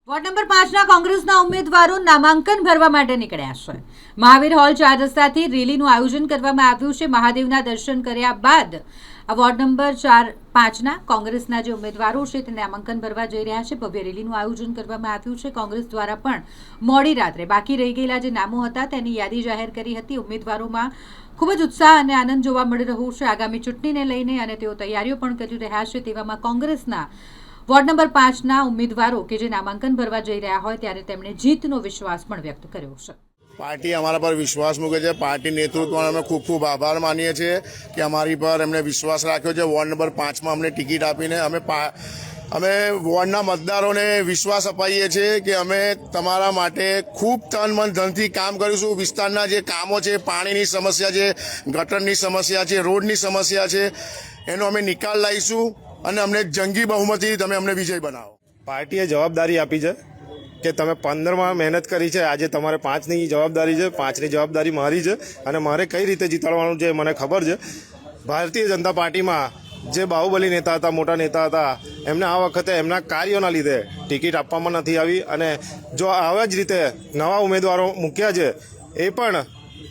Ward number 5ના કોંગ્રેસના ઉમેદવારો નામાંકન ભરવા માટે નીકળ્યા છે। મહાવીર હોલ 4 રસ્તાથી રેલીનું આયોજન કરવામાં આવ્યું છે। મહાદેવના દર્શન કર્યા બાદ આ વોર્ડ નંબર 4-5ના કોંગ્રેસના જે ઉમેદવારો છે તે નામાંકન ભરવા જઈ રહ્યા છે। ભવ્ય રેલીનું આયોજન કરવામાં આવ્યું છે। કોંગ્રેસ દ્વારા પણ મોડી રાત્રે બાકી રહી ગયેલા જે નામો હતા તેની યાદી જાહેર કરી હતી। ઉમેદવારોમાં ખૂબ જ ઉત્સાહ અને આનંદ જોવા મળી રહ્યો છે આગામી ચૂંટણીને લઈને, અને તેઓ તૈયારીઓ પણ કરી રહ્યા છે। તેવામાં કોંગ્રેસના વોર્ડ નંબર 5ના ઉમેદવારો કે જે નામાંકન ભરવા જઈ રહ્યા હોય ત્યારે તેમણે જીતનો વિશ્વાસ પણ વ્યક્ત કર્યો છે। પાર્ટી અમારા પર વિશ્વાસ મૂકે છે। પાર્ટી નેતૃત્વનો અમે ખૂબ ખૂબ આભાર માનીએ છીએ કે અમારી પર એમણે વિશ્વાસ રાખ્યો છે। વોર્ડ નંબર 5માં અમને ટિકિટ આપીને અમે વોર્ડના મતદારોને વિશ્વાસ અપાઈએ છીએ કે અમે તમારા માટે ખૂબ તન મન ધનથી કામ કરીશું। વિસ્તારના જે કામો છે, પાણીની સમસ્યા છે, ગટરની સમસ્યા છે, રોડની સમસ્યા છે, એનો અમે નિકાલ લાવીશું અને અમને જંગી બહુમતી તમે અમને વિજય બનાવો। પાર્ટીએ જવાબદારી આપી છે કે તમે 15માં મહેનત કરી છે, આજે તમારે 5ની જવાબદારી છે, 5ની જવાબદારી મારી છે અને મારે કઈ રીતે જીતાડવાનું છે મને ખબર છે। ભારતીય જનતા પાર્ટીમાં જે બાહુબલી નેતા હતા, મોટા નેતા હતા, એમને આ વખતે એમના કાર્યોના લીધે ટિકિટ આપવામાં નથી આવી, અને જો આવા જ રીતે નવા ઉમેદવારો મૂક્યા છે એ પણ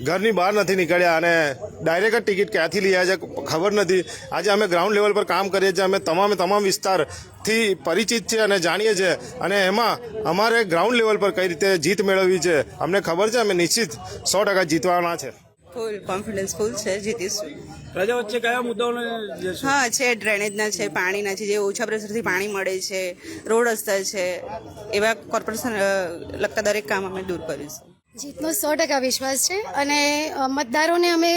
ઘરની બહાર નથી નીકળ્યા અને ડાયરેક્ટ જ ટિકિટ ક્યાંથી લઈ આવ્યા છે ખબર નથી। આજે અમે ગ્રાઉન્ડ લેવલ પર કામ કરીએ છીએ, અમે તમામ વિસ્તારથી પરિચિત છે અને જાણીએ છીએ, અને એમાં અમારે ગ્રાઉન્ડ લેવલ પર કઈ રીતે જીત મેળવવી છે અમને ખબર છે। અમે નિશ્ચિત 100% જીતવાના છે। ફૂલ કોન્ફિડન્સ ફૂલ છે, જીતીશું। પ્રજા વચ્ચે કયા મુદ્દાઓને હા છે, ડ્રેનેજના છે, પાણીના છે, જે ઓછા પ્રેશરથી પાણી મળે છે, રોડ રસ્તા છે, એવા કોર્પોરેશન લગતા દરેક કામ અમે દૂર કરીશું। જીતનો 100% વિશ્વાસ છે અને મતદારોને અમે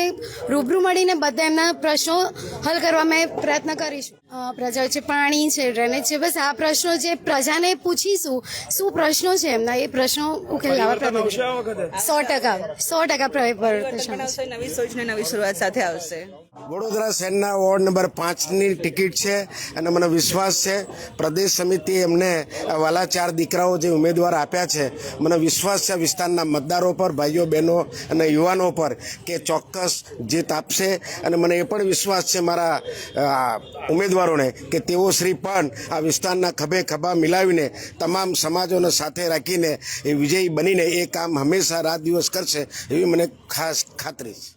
રૂબરૂ મળીને બધા એમના પ્રશ્નો હલ કરવા અમે પ્રયત્ન કરીશું। પ્રજા વચ્ચે પાણી છે, ડ્રેનેજ છે, બસ આ પ્રશ્નો જે પ્રજાને પૂછીશું શું પ્રશ્નો છે એમના, એ પ્રશ્નો ઉકેલ લાવવા પ્રયત્ન 100% પરિવર્તન આવશે। નવી સોચ ને નવી શરૂઆત સાથે આવશે। વડોદરા શહેરના વોર્ડ નંબર 5ની ટિકિટ છે અને મને વિશ્વાસ છે પ્રદેશ સમિતિએ એમને વાલા 4 દીકરાઓ જે ઉમેદવાર આપ્યા છે, મને વિશ્વાસ છે વિસ્તારના મતદારો પર, ભાઈઓ બહેનો અને યુવાનો પર કે ચોક્કસ જીત આપશે। અને મને એ પણ વિશ્વાસ છે મારા ઉમેદવારોને કે તેઓ શ્રી પણ આ વિસ્તારના ખભે ખભા મિલાવીને તમામ સમાજોને સાથે રાખીને એ વિજયી બનીને એ કામ હંમેશા રાત દિવસ કરશે એવી મને ખાસ ખાતરી છે।